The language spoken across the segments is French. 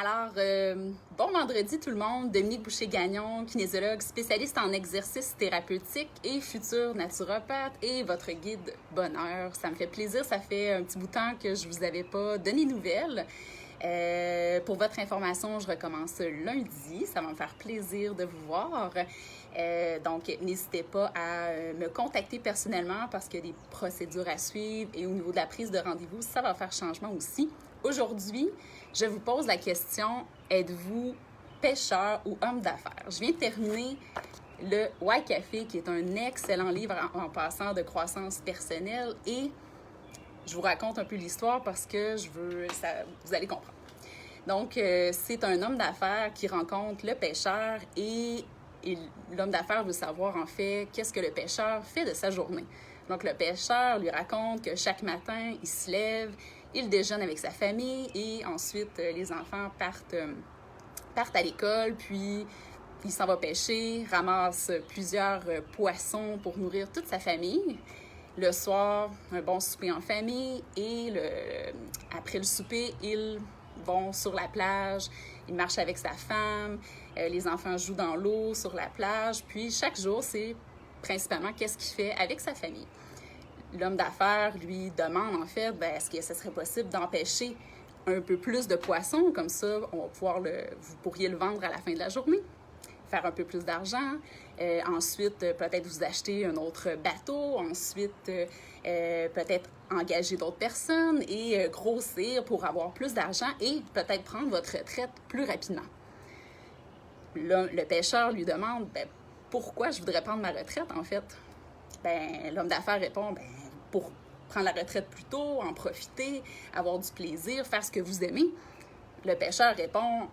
Alors, bon vendredi tout le monde. Dominique Boucher-Gagnon, kinésiologue, spécialiste en exercice thérapeutique et futur naturopathe et votre guide bonheur. Ça me fait plaisir, ça fait un petit bout de temps que je vous avais pas donné de nouvelles. Pour votre information, je recommence lundi. Ça va me faire plaisir de vous voir. Donc, n'hésitez pas à me contacter personnellement parce qu'il y a des procédures à suivre et au niveau de la prise de rendez-vous, ça va faire changement aussi. Aujourd'hui, je vous pose la question, êtes-vous pêcheur ou homme d'affaires? Je viens de terminer le Why Café, qui est un excellent livre en passant de croissance personnelle, et je vous raconte un peu l'histoire parce que vous allez comprendre. Donc, c'est un homme d'affaires qui rencontre le pêcheur et l'homme d'affaires veut savoir en fait qu'est-ce que le pêcheur fait de sa journée. Donc, le pêcheur lui raconte que chaque matin, il se lève, il déjeune avec sa famille et ensuite, les enfants partent à l'école, puis il s'en va pêcher, ramasse plusieurs poissons pour nourrir toute sa famille. Le soir, un bon souper en famille et après le souper, ils vont sur la plage, il marche avec sa femme, les enfants jouent dans l'eau sur la plage, puis chaque jour, c'est principalement qu'est-ce qu'il fait avec sa famille. L'homme d'affaires lui demande en fait, est-ce que ce serait possible d'empêcher un peu plus de poissons, comme ça, on va pouvoir vous pourriez le vendre à la fin de la journée, faire un peu plus d'argent, ensuite peut-être vous acheter un autre bateau, ensuite peut-être engager d'autres personnes et grossir pour avoir plus d'argent et peut-être prendre votre retraite plus rapidement. Le pêcheur lui demande, pourquoi je voudrais prendre ma retraite en fait? L'homme d'affaires répond, pour prendre la retraite plus tôt, en profiter, avoir du plaisir, faire ce que vous aimez. Le pêcheur répond,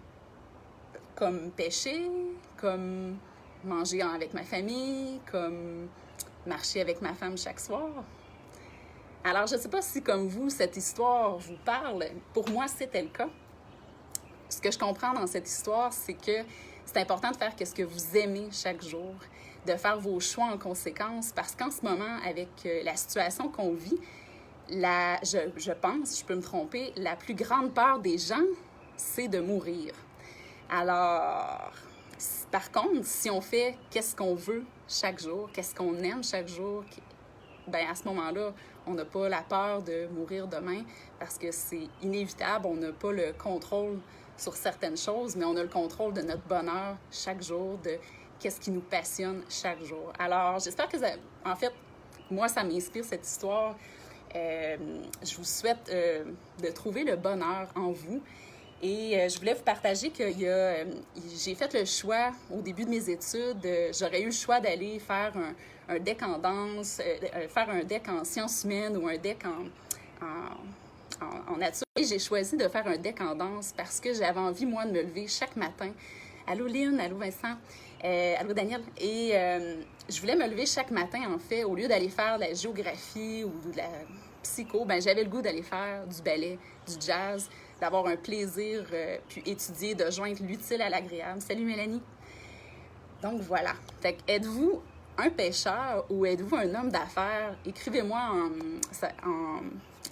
comme pêcher, comme manger avec ma famille, comme marcher avec ma femme chaque soir. Alors, je ne sais pas si, comme vous, cette histoire vous parle. Pour moi, c'était le cas. Ce que je comprends dans cette histoire, c'est que c'est important de faire ce que vous aimez chaque jour, de faire vos choix en conséquence, parce qu'en ce moment, avec la situation qu'on vit, je pense, je peux me tromper, la plus grande peur des gens, c'est de mourir. Alors, par contre, si on fait qu'est-ce qu'on veut chaque jour, qu'est-ce qu'on aime chaque jour, à ce moment-là, on n'a pas la peur de mourir demain parce que c'est inévitable, on n'a pas le contrôle sur certaines choses, mais on a le contrôle de notre bonheur chaque jour, de qu'est-ce qui nous passionne chaque jour. Alors, j'espère que en fait, moi, ça m'inspire cette histoire. Je vous souhaite de trouver le bonheur en vous. Et je voulais vous partager que j'ai fait le choix, au début de mes études, j'aurais eu le choix d'aller faire un deck en danse, faire un deck en sciences humaines ou un deck en nature. Et j'ai choisi de faire un deck en danse parce que j'avais envie, moi, de me lever chaque matin. Allô Lynn, allô Vincent, allô Daniel. Et je voulais me lever chaque matin, en fait, au lieu d'aller faire de la géographie ou de la psycho, j'avais le goût d'aller faire du ballet, du jazz, d'avoir un plaisir, puis étudier, de joindre l'utile à l'agréable. Salut Mélanie! Donc voilà. Fait que êtes-vous un pêcheur ou êtes-vous un homme d'affaires? Écrivez-moi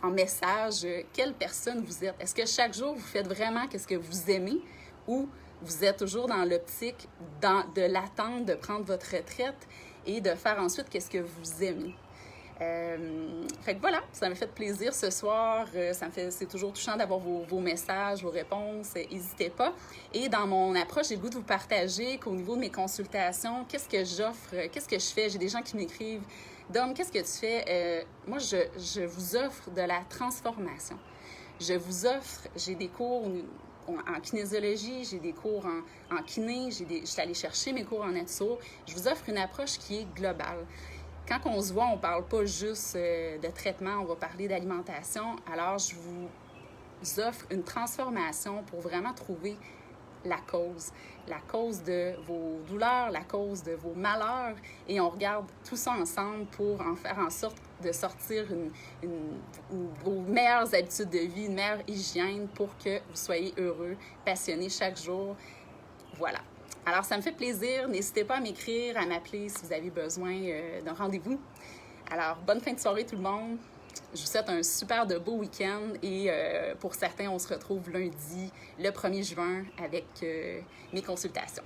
en message quelle personne vous êtes. Est-ce que chaque jour, vous faites vraiment ce que vous aimez ou vous êtes toujours dans l'optique de l'attente de prendre votre retraite et de faire ensuite ce que vous aimez? Fait que voilà, ça m'a fait plaisir ce soir. C'est toujours touchant d'avoir vos messages, vos réponses. N'hésitez pas. Et dans mon approche, j'ai le goût de vous partager qu'au niveau de mes consultations, qu'est-ce que j'offre, qu'est-ce que je fais. J'ai des gens qui m'écrivent, Dom, qu'est-ce que tu fais? Moi, je vous offre de la transformation. J'ai des cours en kinésiologie, j'ai des cours en kiné, je suis allée chercher mes cours en naturo. Je vous offre une approche qui est globale. Quand on se voit, on ne parle pas juste de traitement, on va parler d'alimentation. Alors, je vous offre une transformation pour vraiment trouver la cause de vos douleurs, la cause de vos malheurs. Et on regarde tout ça ensemble pour en faire en sorte de sortir vos meilleures habitudes de vie, une meilleure hygiène pour que vous soyez heureux, passionnés chaque jour. Voilà. Alors, ça me fait plaisir. N'hésitez pas à m'écrire, à m'appeler si vous avez besoin d'un rendez-vous. Alors, bonne fin de soirée tout le monde. Je vous souhaite un super de beau week-end et pour certains, on se retrouve lundi, le 1er juin, avec mes consultations.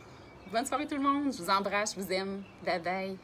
Bonne soirée tout le monde, je vous embrasse, je vous aime. Bye bye.